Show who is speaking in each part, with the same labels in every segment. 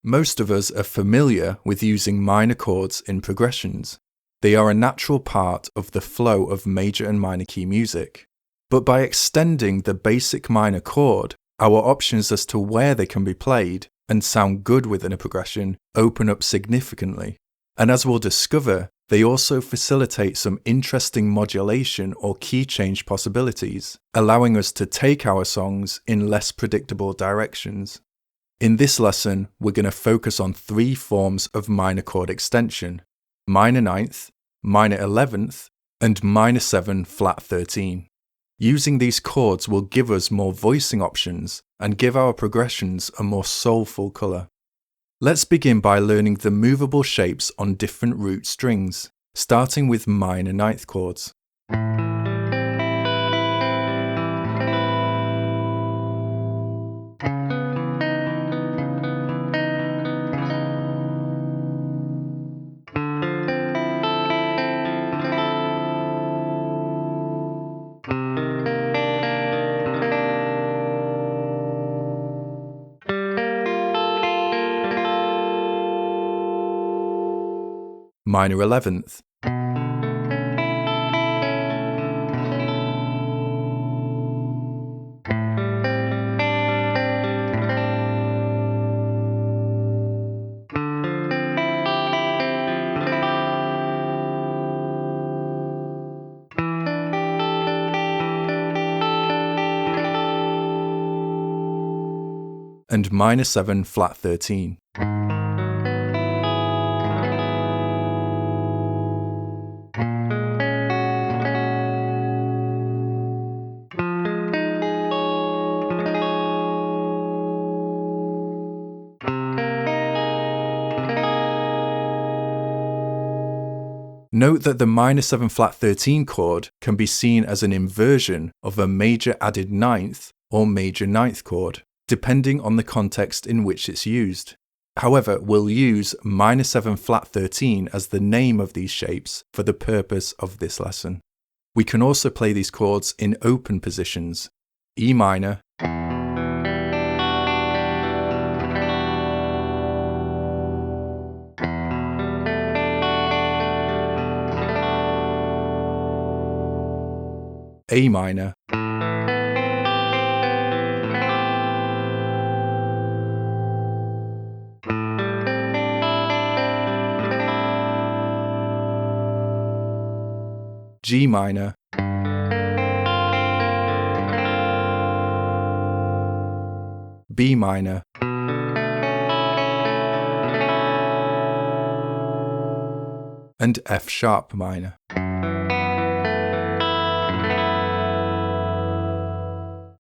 Speaker 1: Most of us are familiar with using minor chords in progressions. They are a natural part of the flow of major and minor key music. But by extending the basic minor chord, our options as to where they can be played and sound good within a progression open up significantly. And as we'll discover, they also facilitate some interesting modulation or key change possibilities, allowing us to take our songs in less predictable directions. In this lesson, we're going to focus on 3 forms of minor chord extension: minor ninth, minor 11th, and minor 7 flat 13. Using these chords will give us more voicing options and give our progressions a more soulful colour. Let's begin by learning the movable shapes on different root strings, starting with minor ninth chords. Minor 11th, and minor 7 flat 13. Note that the minor 7 flat 13 chord can be seen as an inversion of a major added ninth or major ninth chord, depending on the context in which it's used. However, we'll use minor 7 flat 13 as the name of these shapes for the purpose of this lesson. We can also play these chords in open positions: E minor, A minor, G minor, B minor, and F sharp minor.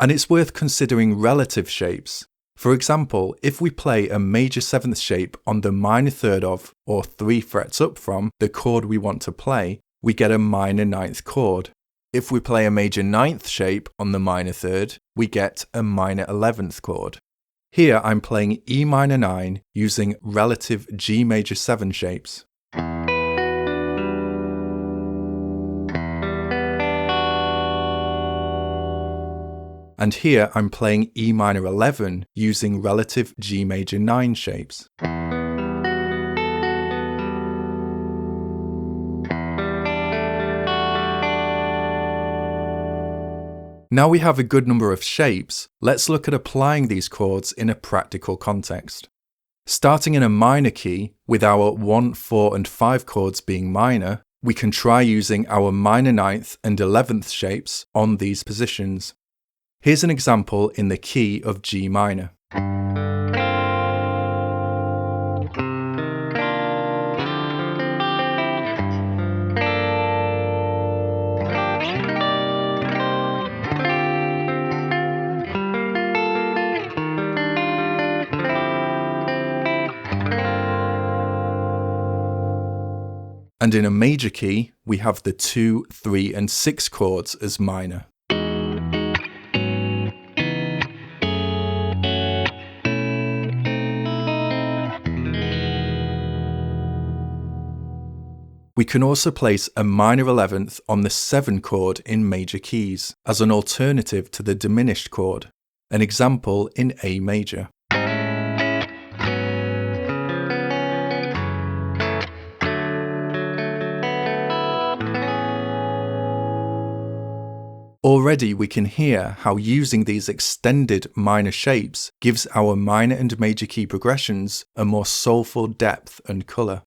Speaker 1: And it's worth considering relative shapes. For example, if we play a major 7th shape on the minor third of, or 3 frets up from, the chord we want to play, we get a minor 9th chord. If we play a major 9th shape on the minor third, we get a minor 11th chord. Here I'm playing E minor 9 using relative G major 7 shapes. And here I'm playing E minor 11 using relative G major 9 shapes. Now we have a good number of shapes, let's look at applying these chords in a practical context. Starting in a minor key, with our 1, 4 and 5 chords being minor, we can try using our minor 9th and 11th shapes on these positions. Here's an example in the key of G minor. And in a major key, we have the 2, 3 and 6 chords as minor. We can also place a minor 11th on the 7 chord in major keys, as an alternative to the diminished chord, an example in A major. Already we can hear how using these extended minor shapes gives our minor and major key progressions a more soulful depth and colour.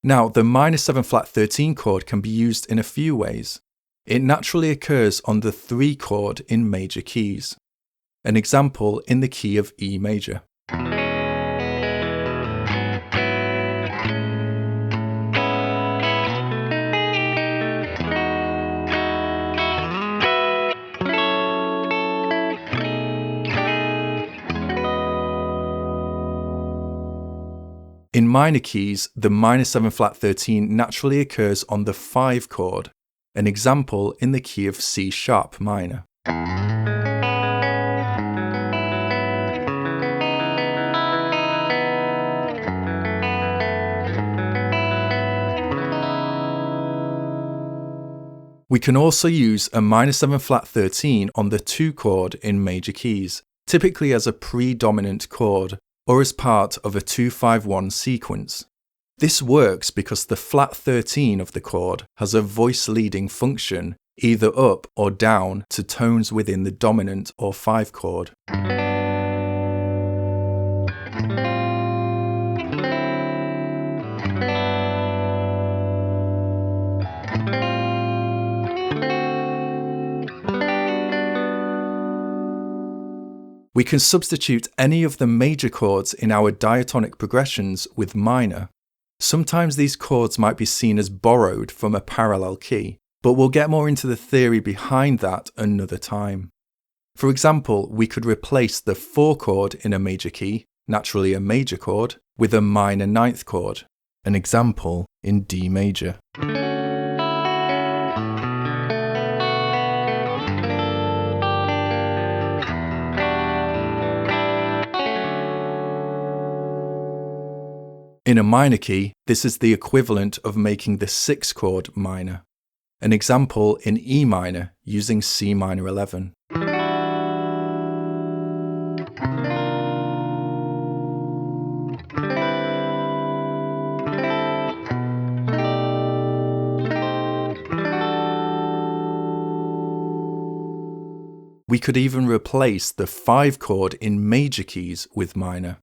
Speaker 1: Now, the minor 7 flat 13 chord can be used in a few ways. It naturally occurs on the 3 chord in major keys. An example in the key of E major. In minor keys, the minor 7 flat 13 naturally occurs on the 5 chord, an example in the key of C sharp minor. We can also use a minor 7 flat 13 on the 2 chord in major keys, typically as a predominant chord, or as part of a 2-5-1 sequence. This works because the flat 13 of the chord has a voice leading function, either up or down to tones within the dominant or 5 chord. We can substitute any of the major chords in our diatonic progressions with minor. Sometimes these chords might be seen as borrowed from a parallel key, but we'll get more into the theory behind that another time. For example, we could replace the 4 chord in a major key, naturally a major chord, with a minor 9th chord, an example in D major. In a minor key, this is the equivalent of making the 6 chord minor. An example in E minor using C minor 11. We could even replace the 5 chord in major keys with minor.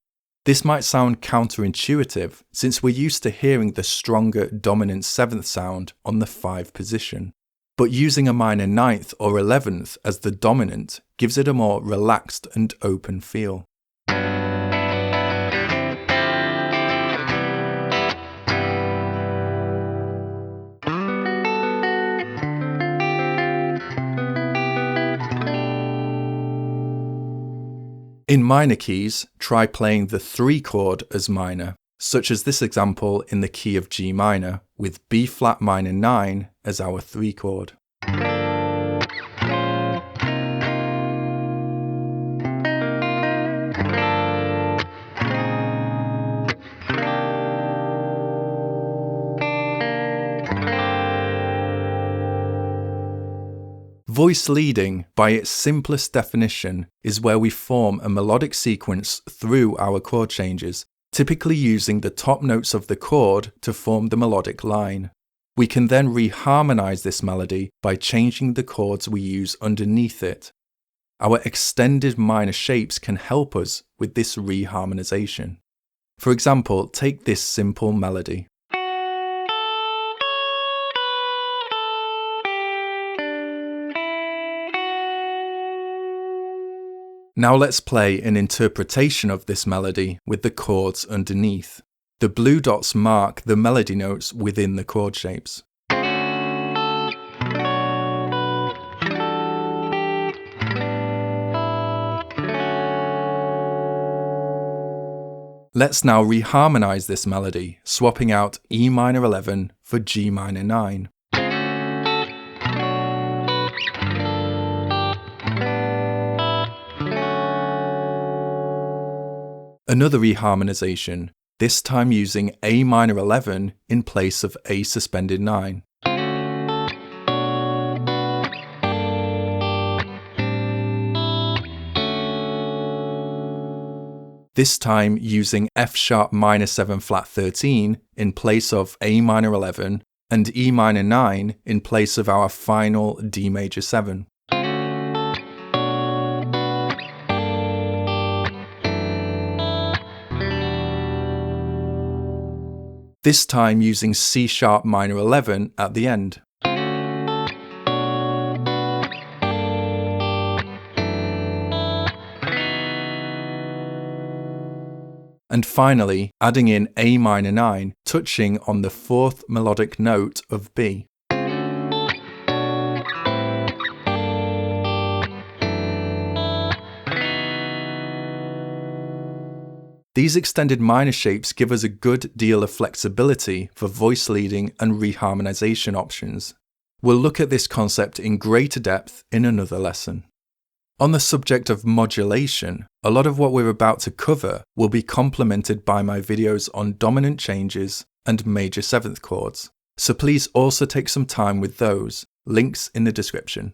Speaker 1: This might sound counterintuitive since we're used to hearing the stronger dominant 7th sound on the 5 position, but using a minor 9th or 11th as the dominant gives it a more relaxed and open feel. In minor keys, try playing the 3 chord as minor, such as this example in the key of G minor, with B flat minor 9 as our 3 chord. Voice leading, by its simplest definition, is where we form a melodic sequence through our chord changes, typically using the top notes of the chord to form the melodic line. We can then reharmonize this melody by changing the chords we use underneath it. Our extended minor shapes can help us with this reharmonization. For example, take this simple melody. Now let's play an interpretation of this melody with the chords underneath. The blue dots mark the melody notes within the chord shapes. Let's now reharmonize this melody, swapping out E minor 11 for G minor 9. Another reharmonization, this time using A minor 11 in place of A suspended 9. This time using F sharp minor 7 flat 13 in place of A minor 11 and E minor 9 in place of our final D major 7. this time using C# minor 11 at the end. And finally, adding in A minor 9, touching on the 4th melodic note of B. These extended minor shapes give us a good deal of flexibility for voice leading and reharmonization options. We'll look at this concept in greater depth in another lesson. On the subject of modulation, a lot of what we're about to cover will be complemented by my videos on dominant changes and major 7th chords, so please also take some time with those, links in the description.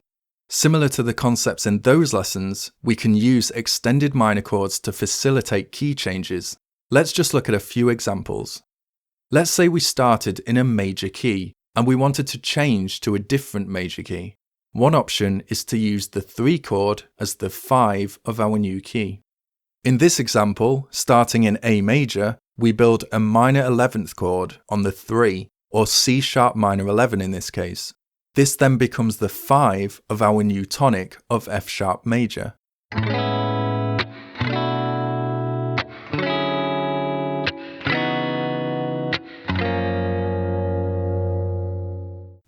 Speaker 1: Similar to the concepts in those lessons, we can use extended minor chords to facilitate key changes. Let's just look at a few examples. Let's say we started in a major key and we wanted to change to a different major key. One option is to use the 3 chord as the 5 of our new key. In this example, starting in A major, we build a minor 11th chord on the 3, or C# minor 11 in this case. This then becomes the 5 of our new tonic of F# major.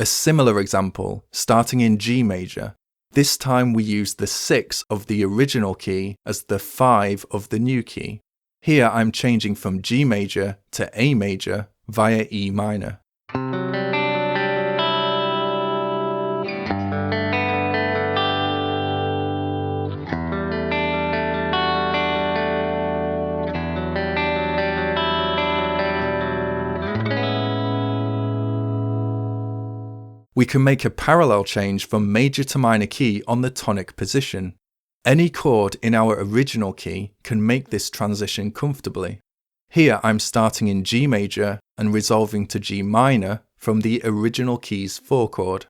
Speaker 1: A similar example, starting in G major. This time we use the 6 of the original key as the 5 of the new key. Here I'm changing from G major to A major via E minor. We can make a parallel change from major to minor key on the tonic position. Any chord in our original key can make this transition comfortably. Here I'm starting in G major and resolving to G minor from the original key's 4 chord.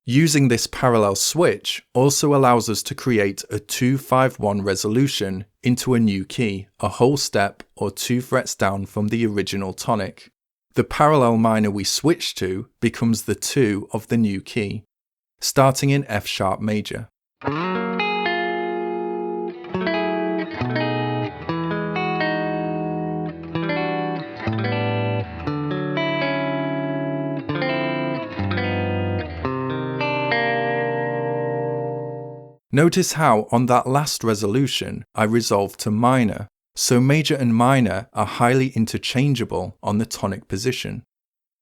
Speaker 1: Using this parallel switch also allows us to create a 2-5-1 resolution into a new key, a whole step or 2 frets down from the original tonic. The parallel minor we switch to becomes the 2 of the new key, starting in F# major. Notice how on that last resolution I resolved to minor, so major and minor are highly interchangeable on the tonic position.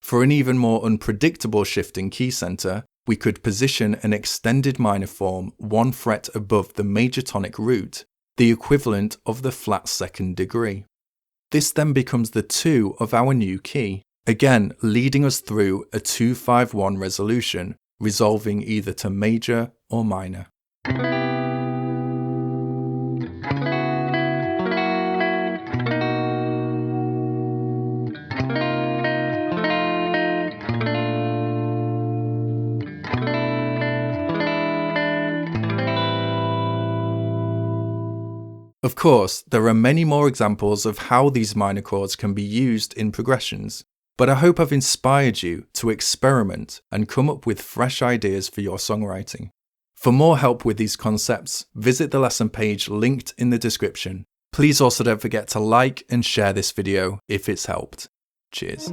Speaker 1: For an even more unpredictable shift in key center, we could position an extended minor form 1 fret above the major tonic root, the equivalent of the flat 2nd degree. This then becomes the 2 of our new key, again leading us through a 2-5-1 resolution, resolving either to major or minor. Of course, there are many more examples of how these minor chords can be used in progressions, but I hope I've inspired you to experiment and come up with fresh ideas for your songwriting. For more help with these concepts, visit the lesson page linked in the description. Please also don't forget to like and share this video if it's helped. Cheers.